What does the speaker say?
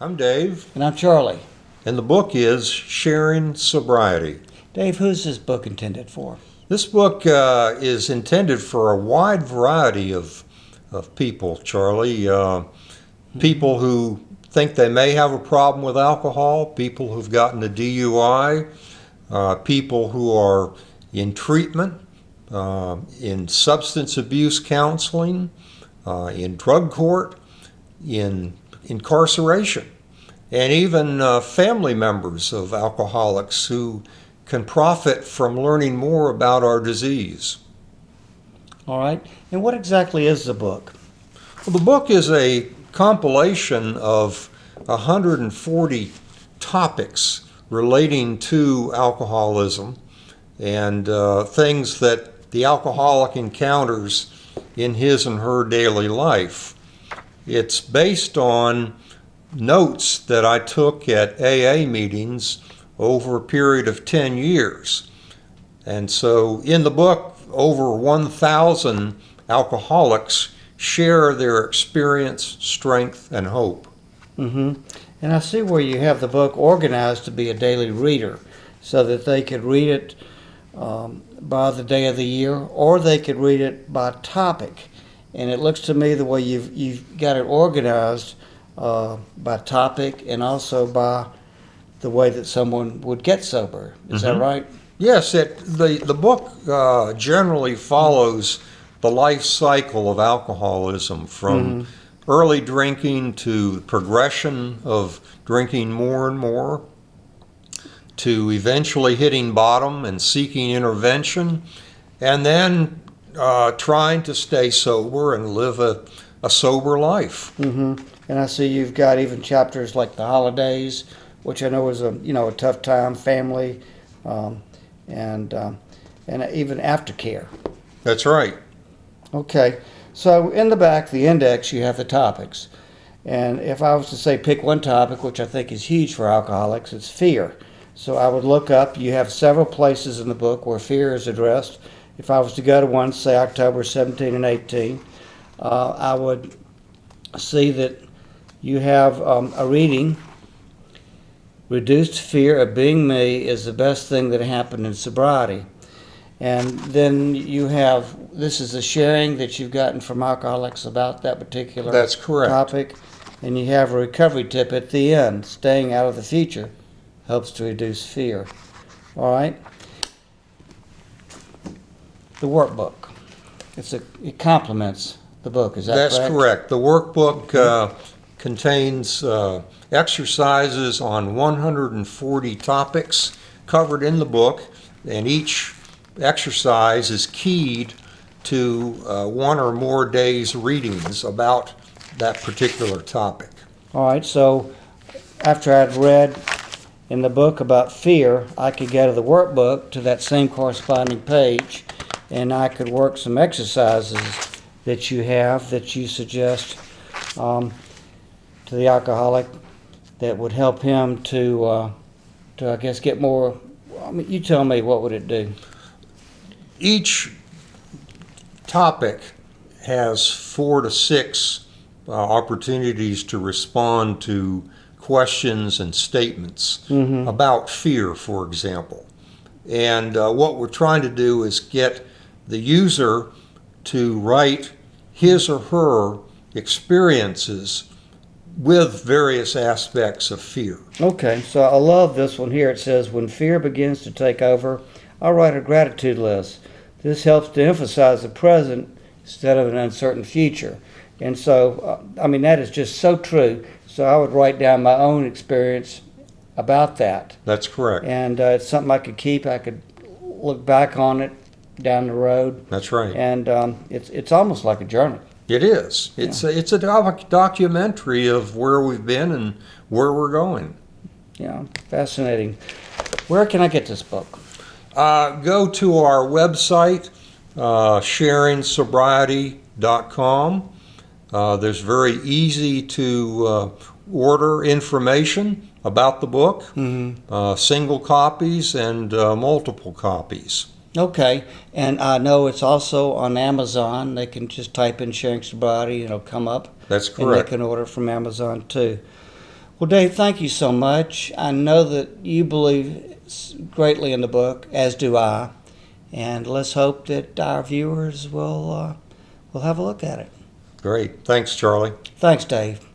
I'm Dave. And I'm Charlie. And the book is Sharing Sobriety. Dave, who's this book intended for? This book is intended for a wide variety of people, Charlie. People who think they may have a problem with alcohol, people who've gotten a DUI, people who are in treatment, in substance abuse counseling, in drug court, in incarceration, and even family members of alcoholics who can profit from learning more about our disease. All right. And what exactly is the book? Well, the book is a compilation of 140 topics relating to alcoholism and things that the alcoholic encounters in his and her daily life. It's based on notes that I took at AA meetings over a period of 10 years. And so in the book, over 1,000 alcoholics share their experience, strength, and hope. Mm-hmm. And I see where you have the book organized to be a daily reader so that they could read it by the day of the year, or they could read it by topic. And it looks to me the way you've got it organized by topic and also by the way that someone would get sober. Is that right? Yes, the book generally follows the life cycle of alcoholism from early drinking to progression of drinking more and more to eventually hitting bottom and seeking intervention, and then trying to stay sober and live a sober life. Mm-hmm. And I see you've got even chapters like the holidays, which I know is a tough time, family, and even aftercare. That's right. Okay, so in the back, the index, you have the topics. And if I was to say pick one topic, which I think is huge for alcoholics, it's fear. So I would look up, you have several places in the book where fear is addressed. If I was to go to one, say October 17 and 18, I would see that you have a reading, Reduced Fear of Being Me is the Best Thing That Happened in Sobriety. And then you have, this is a sharing that you've gotten from alcoholics about that particular That's correct. topic. And you have a recovery tip at the end, staying out of the future helps to reduce fear. All right? The workbook. It complements the book, is that correct? That's correct. The workbook contains exercises on 140 topics covered in the book, and each exercise is keyed to one or more days' readings about that particular topic. All right, so after I'd read in the book about fear, I could go to the workbook to that same corresponding page, and I could work some exercises that you have that you suggest to the alcoholic that would help him to I guess, get more. I mean, you tell me, what would it do? Each topic has 4 to 6 opportunities to respond to questions and statements about fear, for example. And what we're trying to do is get the user to write his or her experiences with various aspects of fear. Okay, so I love this one here. It says, when fear begins to take over, I'll write a gratitude list. This helps to emphasize the present instead of an uncertain future. And so, that is just so true. So I would write down my own experience about that. That's correct. And it's something I could keep. I could look back on it down the road. That's right. And it's almost like a journal. It is. It's a documentary of where we've been and where we're going. Yeah, fascinating. Where can I get this book? Go to our website, sharingsobriety.com. There's very easy to order information about the book, single copies and multiple copies. Okay, and I know it's also on Amazon. They can just type in Sharing Sobriety and it'll come up. That's correct. And they can order from Amazon too. Well, Dave, thank you so much. I know that you believe greatly in the book, as do I, and let's hope that our viewers will have a look at it. Great. Thanks, Charlie. Thanks, Dave.